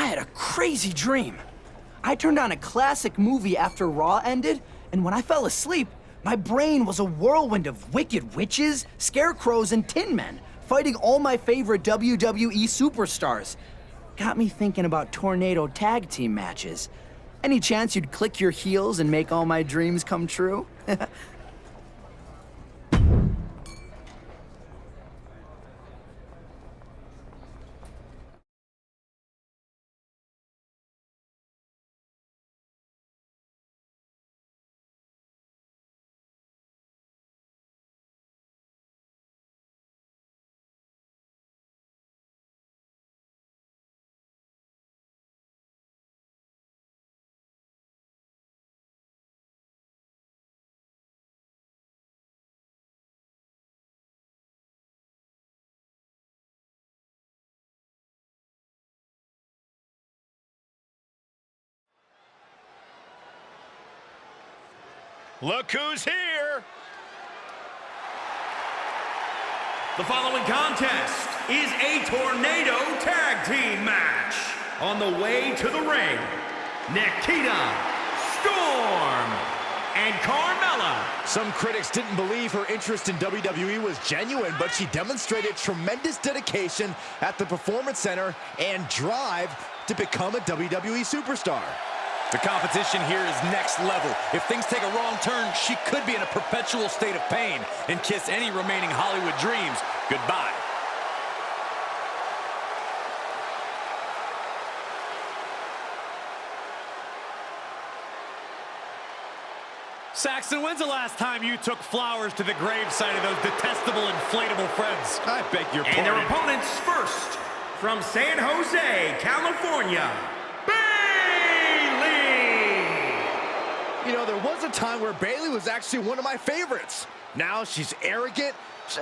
had a crazy dream. I turned on a classic movie after Raw ended, and when I fell asleep, my brain was a whirlwind of wicked witches, scarecrows, and tin men, fighting all my favorite WWE superstars. Got me thinking about tornado tag team matches. Any chance you'd click your heels and make all my dreams come true? Look who's here! The following contest is a tornado tag team match. On the way to the ring, Nikita, Storm, and Carmella. Some critics didn't believe her interest in WWE was genuine, but she demonstrated tremendous dedication at the Performance Center and drive to become a WWE superstar. The competition here is next level. If things take a wrong turn, she could be in a perpetual state of pain and kiss any remaining Hollywood dreams goodbye. Saxton, when's the last time you took flowers to the gravesite of those detestable inflatable friends? I beg your pardon. And their opponents first, from San Jose, California, You know, there was a time where Bayley was actually one of my favorites. Now she's arrogant.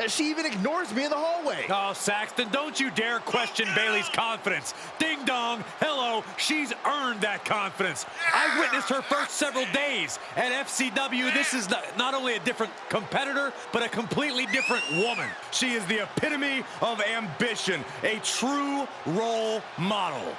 She even ignores me in the hallway. Oh, Saxton, don't you dare question Bayley's confidence. Ding dong, hello, she's earned that confidence. I witnessed her first several days at FCW. This is not only a different competitor, but a completely different woman. She is the epitome of ambition, a true role model.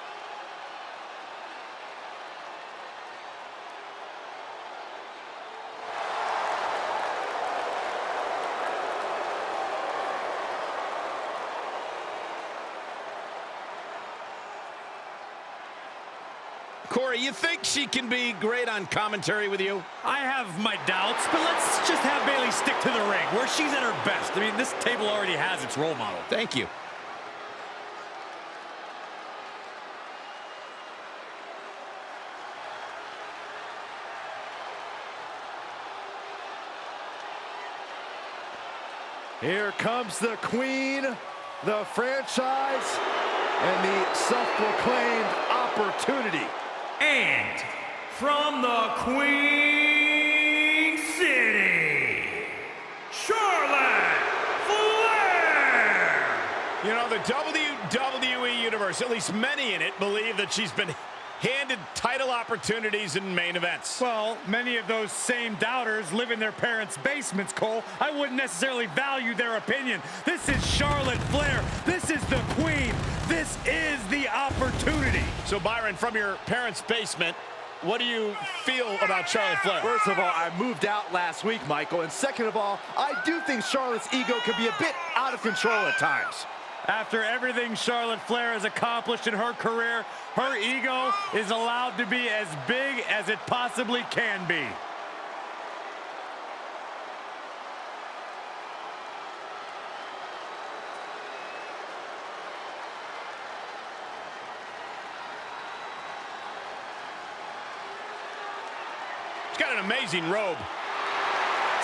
Corey, you think she can be great on commentary with you? I have my doubts, but let's just have Bayley stick to the ring, where she's at her best. I mean, this table already has its role model. Thank you. Here comes the queen, the franchise, and the self-proclaimed opportunity. And from the Queen City, Charlotte Flair! You know, the WWE Universe, at least many in it, believe that she's been handed title opportunities in main events. Well, many of those same doubters live in their parents' basements, Cole. I wouldn't necessarily value their opinion. This is Charlotte Flair. This is the queen. This is the opportunity. So, Byron, from your parents' basement, what do you feel about Charlotte Flair? First of all, I moved out last week, Michael. And second of all, I do think Charlotte's ego can be a bit out of control at times. After everything Charlotte Flair has accomplished in her career, her ego is allowed to be as big as it possibly can be. She's got an amazing robe.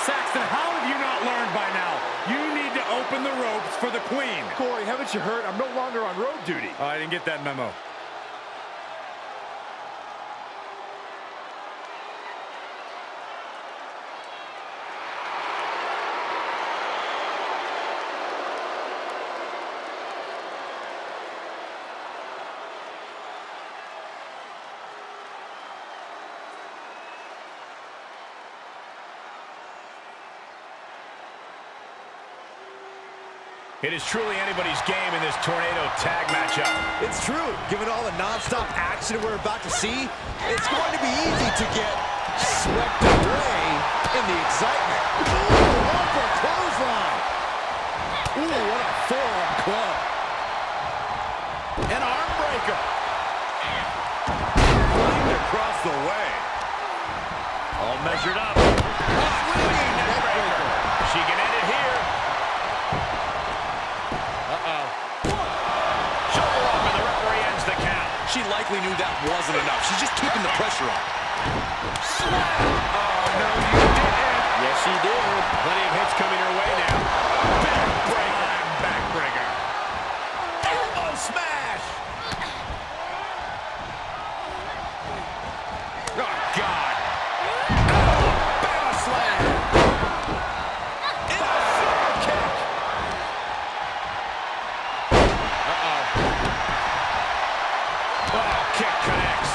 Saxton, how have you not learned by now? You need to open the ropes for the queen. Corey, haven't you heard? I'm no longer on road duty. Oh, I didn't get that memo. It is truly anybody's game in this tornado tag matchup. It's true. Given all the non-stop action we're about to see, it's going to be easy to get swept away in the excitement. Ooh, one for a clothesline. Ooh, what a forearm club. An arm breaker. Flying across the way. All measured up. Swinging neck breaker. She can end it here. Shoulder up, and the referee ends the count. She likely knew that wasn't enough. She's just keeping the pressure on. Slap. Oh, no, you didn't. Yes, she did. Plenty of hits coming her way now. Backbreaker. Backbreaker. Elbow smash. Oh, God. Alabama slam. Into the super kick. Oh, kick connects.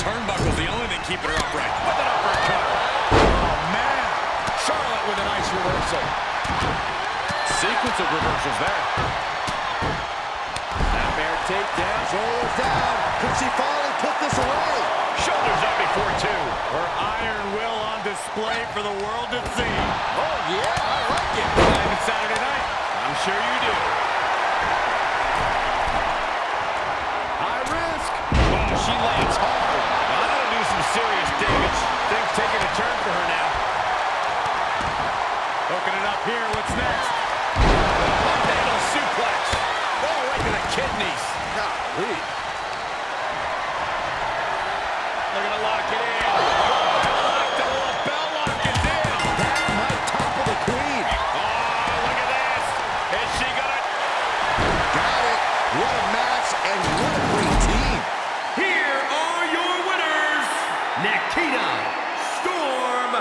Turnbuckle's the only thing keeping her upright. With an uppercut. Oh, man. Charlotte with a nice reversal. Sequence of reversals there. Snapmare takedown. Shoulders down. Could she finally put this away? Shoulders up before two. Her iron will on display for the world to see. Oh, yeah, I like it. Live Saturday night. I'm sure you do. High risk. Oh, she lands hard. Now that'll do some serious damage. Things taking a turn for her now. Hooking it up here. What's next? Handle suplex. Oh, right to the kidneys. Golly. Looking to lock it in. Locked, the little bell lock is in. That might topple the queen. Oh, look at this. Is she gonna? Got it. What a match and what a great team. Here are your winners, Nikita, Storm,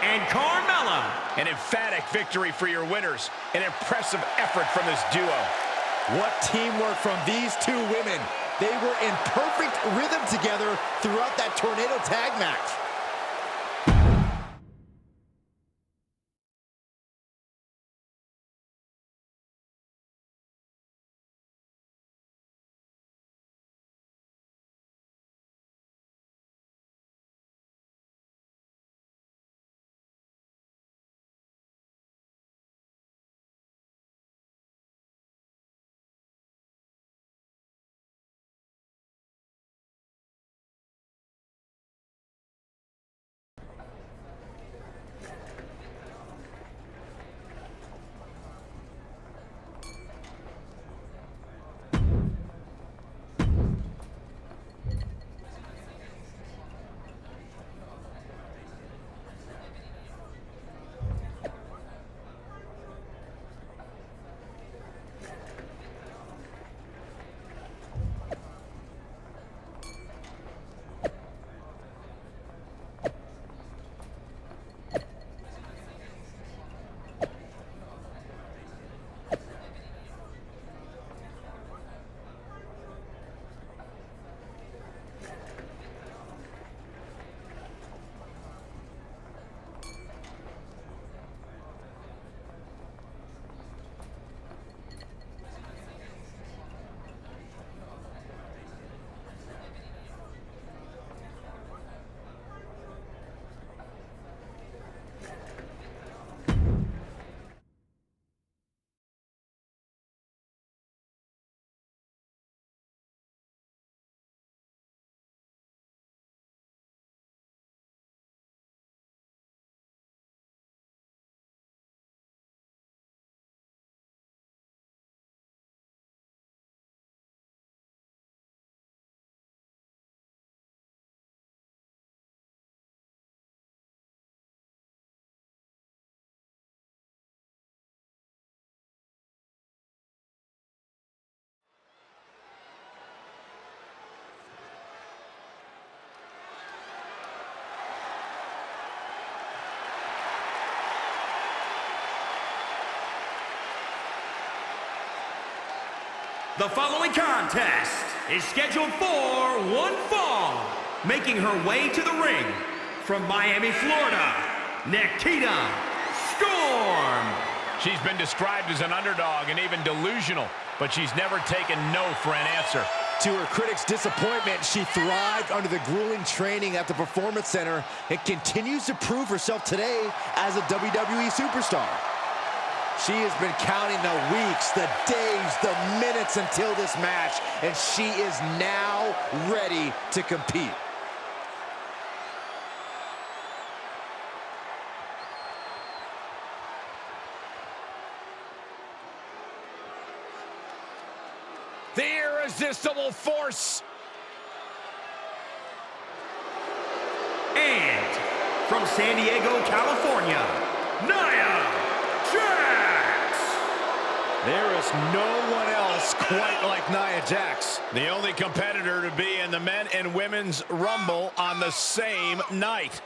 and Carmella. An emphatic victory for your winners. An impressive effort from this duo. What teamwork from these two women. They were in perfect rhythm together throughout that tornado tag match. The following contest is scheduled for one fall. Making her way to the ring from Miami, Florida, Nikita Storm. She's been described as an underdog and even delusional, but she's never taken no for an answer. To her critics' disappointment, she thrived under the grueling training at the Performance Center and continues to prove herself today as a WWE superstar. She has been counting the weeks, the days, the minutes until this match, and she is now ready to compete. The irresistible force. And from San Diego, California, Nia Jax. There is no one else quite like Nia Jax. The only competitor to be in the men and women's Rumble on the same night.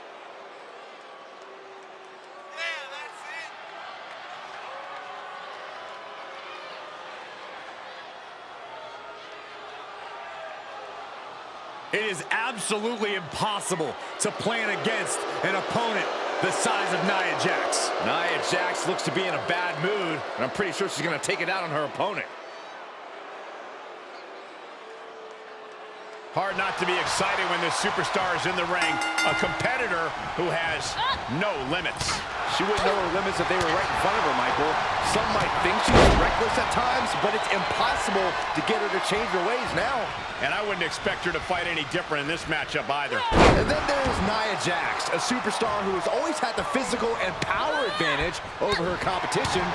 It is absolutely impossible to plan against an opponent the size of Nia Jax. Nia Jax looks to be in a bad mood, and I'm pretty sure she's going to take it out on her opponent. Hard not to be excited when this superstar is in the ring. A competitor who has no limits. She wouldn't know her limits if they were right in front of her, Michael. Some might think she's reckless at times, but it's impossible to get her to change her ways now. And I wouldn't expect her to fight any different in this matchup either. And then there's Nia Jax, a superstar who has always had the physical and power advantage over her competition,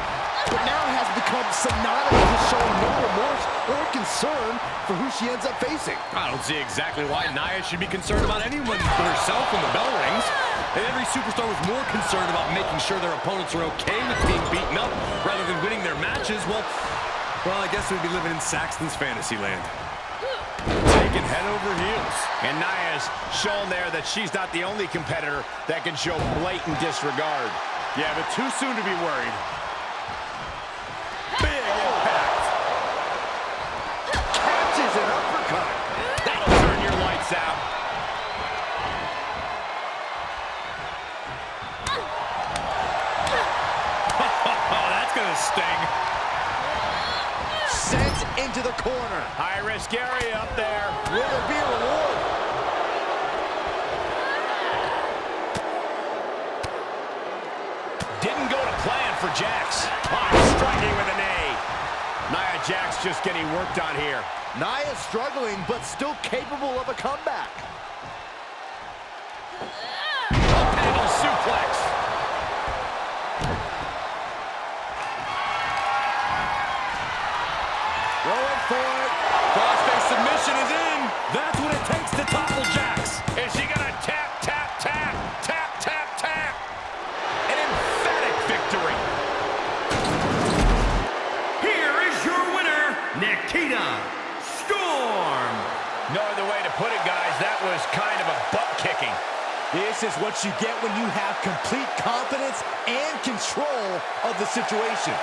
but now has become synonymous with showing no remorse or concern for who she ends up facing. I don't see exactly why Nia should be concerned about anyone but herself when the bell rings. And every superstar was more concerned about making sure their opponents are okay with being beaten up rather than winning their matches. Well, I guess we'd be living in Saxton's fantasy land. Taken head over heels. And Nia's shown there that she's not the only competitor that can show blatant disregard. Yeah, but too soon to be worried. Big impact. Catches an uppercut. That'll turn your lights out. Oh, that's gonna sting. Sent into the corner. High-risk area up there. Will there be a reward? Didn't go to plan for Jax. Striking with a knee. Nia Jax just getting worked on here. Nia's struggling, but still capable of a comeback. Pinnacle suplex. Going for it. Crossface submission is in. That's what it takes to topple Jax. Is she gonna tap, tap, tap, tap, tap, tap? An emphatic victory. Here is your winner, Nikita Storm. No other way to put it, guys. That was kind of a butt kicking. This is what you get when you have complete confidence and control of the situation.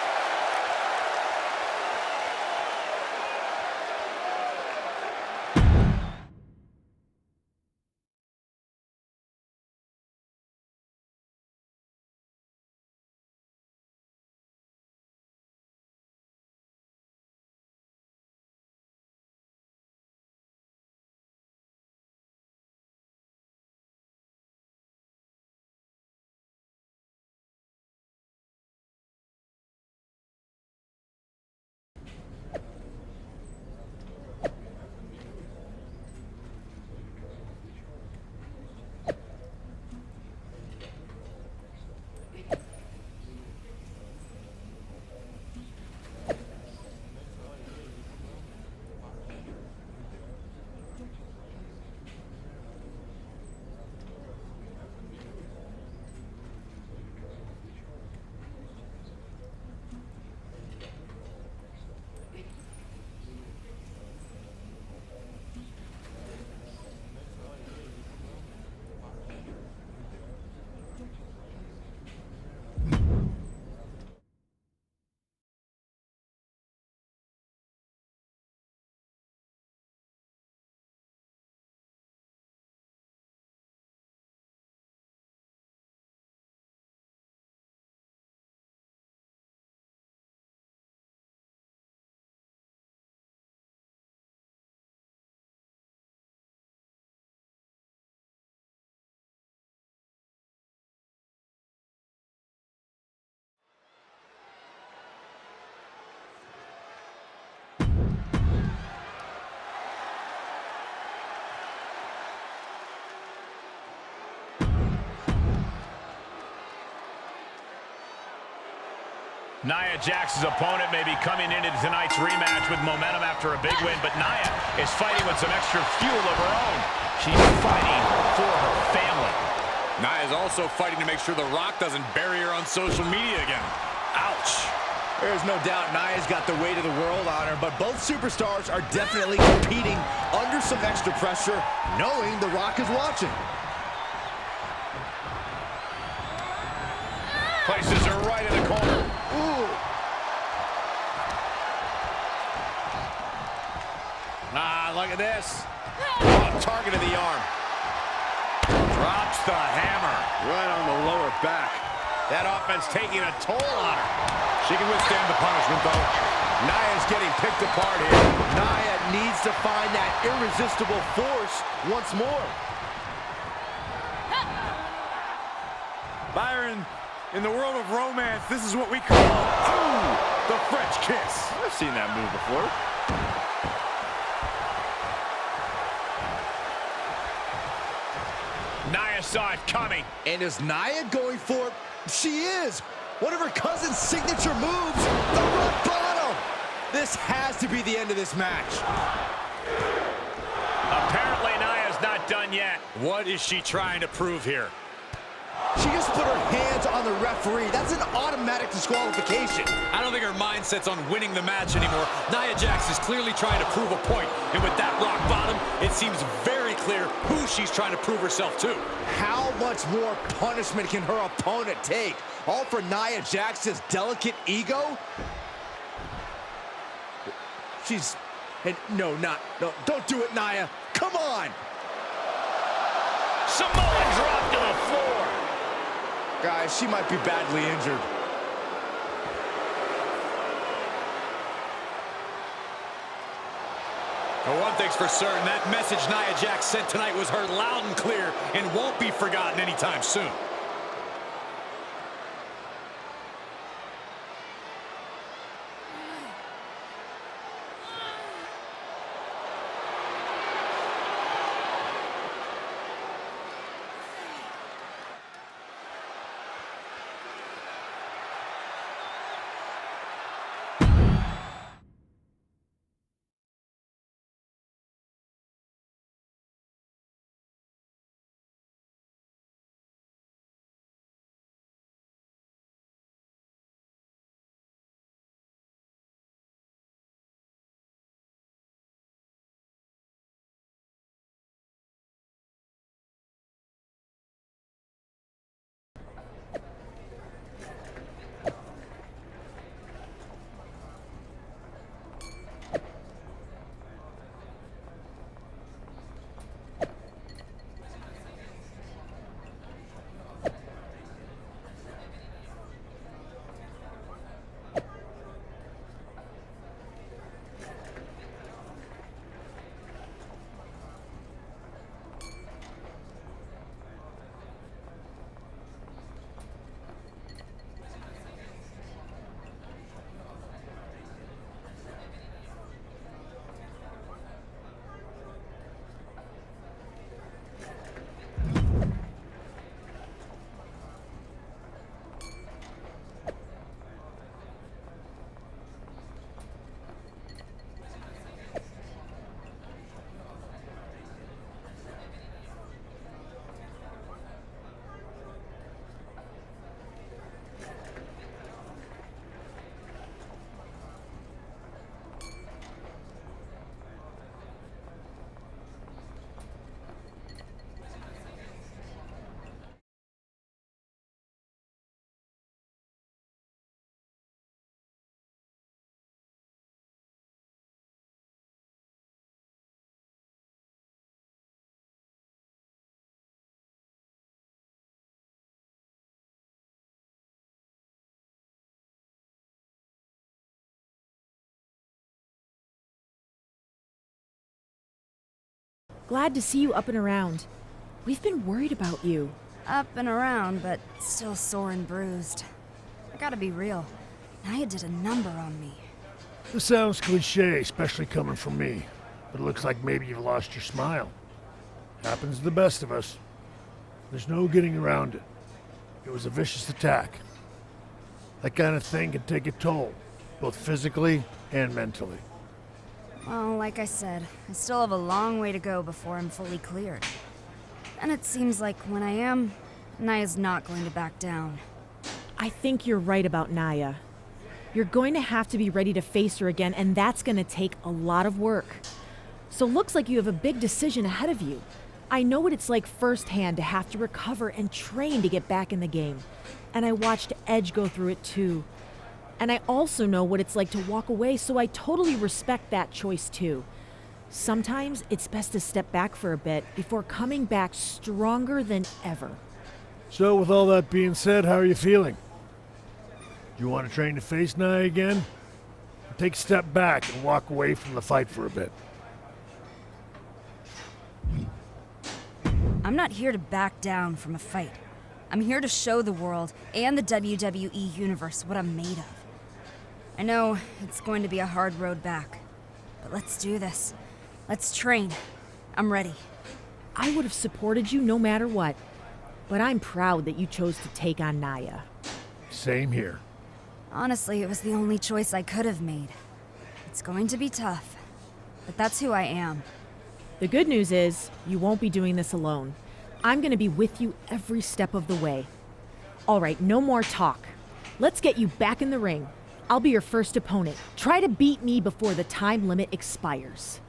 Nia Jax's opponent may be coming into tonight's rematch with momentum after a big win, but Nia is fighting with some extra fuel of her own. She's fighting for her family. Nia is also fighting to make sure The Rock doesn't bury her on social media again. Ouch. There's no doubt Nia's got the weight of the world on her, but both superstars are definitely competing under some extra pressure, knowing The Rock is watching. Places her right in the corner. Ooh. Look at this. Oh, target of the arm. Drops the hammer. Right on the lower back. That offense taking a toll on her. She can withstand the punishment, though. Nia's getting picked apart here. Nia needs to find that irresistible force once more. Byron, in the world of romance, this is what we call, ooh, the French kiss. I've seen that move before. Nia saw it coming. And is Nia going for it? She is. One of her cousin's signature moves, the rock bottom. This has to be the end of this match. Apparently Nia's not done yet. What is she trying to prove here? She just put her hands on the referee. That's an automatic disqualification. I don't think her mindset's on winning the match anymore. Nia Jax is clearly trying to prove a point. And with that rock bottom, it seems very clear who she's trying to prove herself to. How much more punishment can her opponent take? All for Nia Jax's delicate ego? She's... And no, don't do it, Nia. Come on! Samoa drop to the floor. Guys, she might be badly injured. Well, one thing's for certain, that message Nia Jax sent tonight was heard loud and clear and won't be forgotten anytime soon. Glad to see you up and around. We've been worried about you. Up and around, but still sore and bruised. I gotta be real. Nia did a number on me. This sounds cliche, especially coming from me. But it looks like maybe you've lost your smile. Happens to the best of us. There's no getting around it. It was a vicious attack. That kind of thing can take a toll, both physically and mentally. Well, like I said, I still have a long way to go before I'm fully cleared. And it seems like when I am, Naya's not going to back down. I think you're right about Naya. You're going to have to be ready to face her again, and that's going to take a lot of work. So looks like you have a big decision ahead of you. I know what it's like firsthand to have to recover and train to get back in the game. And I watched Edge go through it too. And I also know what it's like to walk away, so I totally respect that choice too. Sometimes it's best to step back for a bit before coming back stronger than ever. So with all that being said, how are you feeling? Do you want to train to face Naya again? Or take a step back and walk away from the fight for a bit? I'm not here to back down from a fight. I'm here to show the world and the WWE Universe what I'm made of. I know it's going to be a hard road back, but let's do this. Let's train. I'm ready. I would have supported you no matter what, but I'm proud that you chose to take on Naya. Same here. Honestly, it was the only choice I could have made. It's going to be tough, but that's who I am. The good news is, you won't be doing this alone. I'm gonna be with you every step of the way. All right, no more talk. Let's get you back in the ring. I'll be your first opponent. Try to beat me before the time limit expires.